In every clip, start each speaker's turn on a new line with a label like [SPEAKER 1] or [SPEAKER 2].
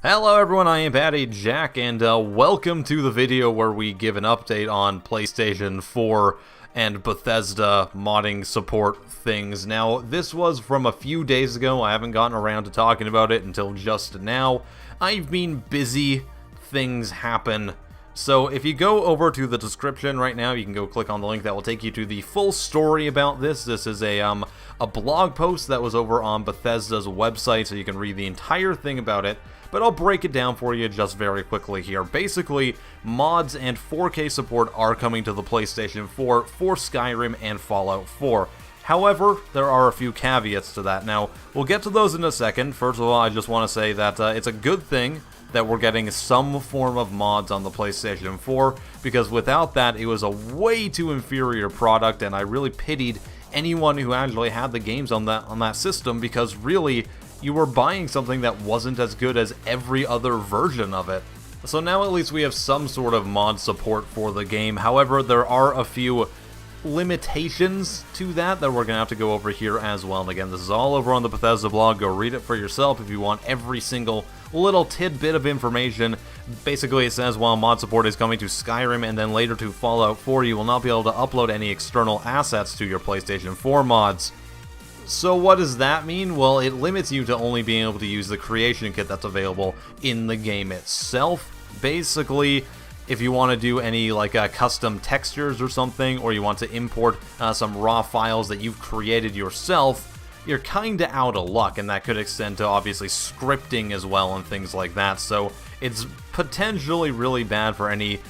[SPEAKER 1] Hello everyone, I am IAmPattyJack, and welcome to the video where we give an update on PlayStation 4 and Bethesda modding support things. Now, this was from a few days ago. I haven't gotten around to talking about it until just now. I've been busy, things happen. So if you go over to the description right now, you can go click on the link that will take you to the full story about this. This is a blog post that was over on Bethesda's website, so you can read the entire thing about it. But I'll break it down for you just very quickly here. Basically, mods and 4K support are coming to the PlayStation 4 for Skyrim and Fallout 4. However, there are a few caveats to that. Now, we'll get to those in a second. First of all, I just want to say that it's a good thing that we're getting some form of mods on the PlayStation 4, because without that, it was a way too inferior product, and I really pitied anyone who actually had the games on that system, because really, you were buying something that wasn't as good as every other version of it. So now at least we have some sort of mod support for the game. However, there are a few limitations to that we're going to have to go over here as well. And again, this is all over on the Bethesda blog. Go read it for yourself if you want every single little tidbit of information. Basically, it says while mod support is coming to Skyrim and then later to Fallout 4, you will not be able to upload any external assets to your PlayStation 4 mods. So what does that mean? Well, it limits you to only being able to use the creation kit that's available in the game itself. Basically, if you want to do any custom textures or something, or you want to import some raw files that you've created yourself, you're kinda out of luck, and that could extend to obviously scripting as well and things like that. So it's potentially really bad for any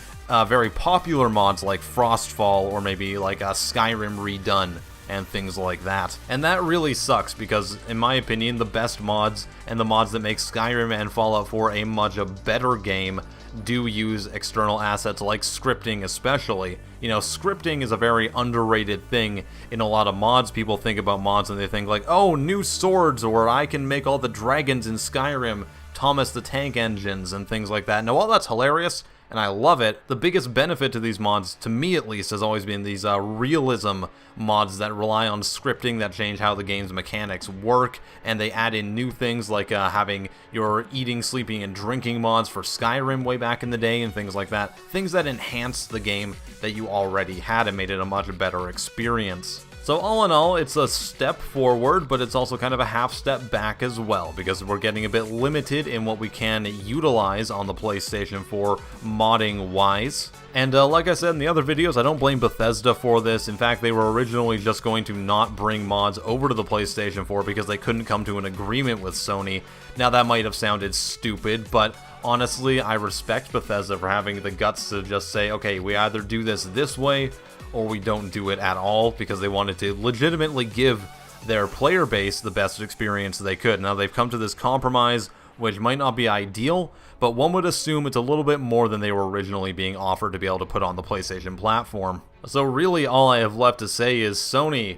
[SPEAKER 1] very popular mods like Frostfall, or maybe like Skyrim Redone and things like that. And that really sucks, because in my opinion, the best mods and the mods that make Skyrim and Fallout 4 a much better game do use external assets like scripting especially. You know, scripting is a very underrated thing in a lot of mods. People think about mods and they think like, oh, new swords, or I can make all the dragons in Skyrim, Thomas the Tank engines, and things like that. Now, while that's hilarious, and I love it, the biggest benefit to these mods, to me at least, has always been these realism mods that rely on scripting, that change how the game's mechanics work, and they add in new things like having your eating, sleeping, and drinking mods for Skyrim way back in the day, and things like that. Things that enhance the game that you already had and made it a much better experience. So all in all, it's a step forward, but it's also kind of a half step back as well, because we're getting a bit limited in what we can utilize on the PlayStation 4 modding-wise. And like I said in the other videos, I don't blame Bethesda for this. In fact, they were originally just going to not bring mods over to the PlayStation 4 because they couldn't come to an agreement with Sony. Now, that might have sounded stupid, but honestly, I respect Bethesda for having the guts to just say, okay, we either do this way, or we don't do it at all, because they wanted to legitimately give their player base the best experience they could. Now, they've come to this compromise, which might not be ideal, but one would assume it's a little bit more than they were originally being offered to be able to put on the PlayStation platform. So really, all I have left to say is, Sony,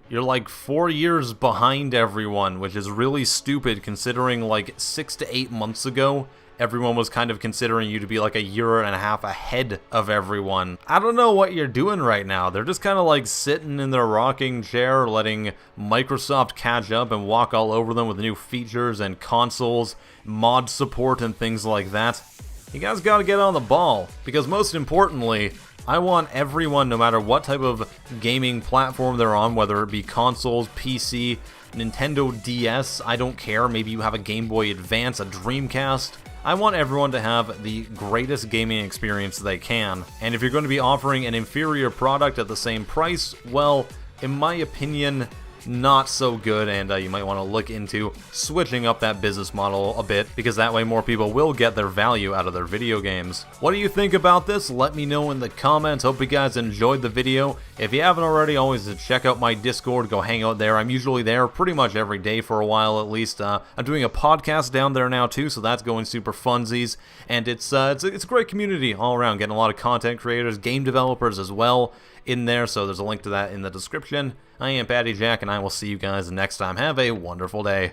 [SPEAKER 1] you're like 4 years behind everyone, which is really stupid considering like 6 to 8 months ago, everyone was kind of considering you to be like a year and a half ahead of everyone. I don't know what you're doing right now. They're just kind of like sitting in their rocking chair, letting Microsoft catch up and walk all over them with new features and consoles, mod support, and things like that. You guys gotta get on the ball, because most importantly, I want everyone, no matter what type of gaming platform they're on, whether it be consoles, PC, Nintendo DS, I don't care, maybe you have a Game Boy Advance, a Dreamcast, I want everyone to have the greatest gaming experience they can. And if you're going to be offering an inferior product at the same price, well, in my opinion, not so good, and you might want to look into switching up that business model a bit, because that way more people will get their value out of their video games. What do you think about this? Let me know in the comments. Hope you guys enjoyed the video. If you haven't already, always check out my Discord, go hang out there. I'm usually there pretty much every day for a while at least. I'm doing a podcast down there now too, so that's going super funsies, and it's a great community all around, getting a lot of content creators, game developers as well in there, so there's a link to that in the description. I am IAmPattyJack, and I will see you guys next time. Have a wonderful day.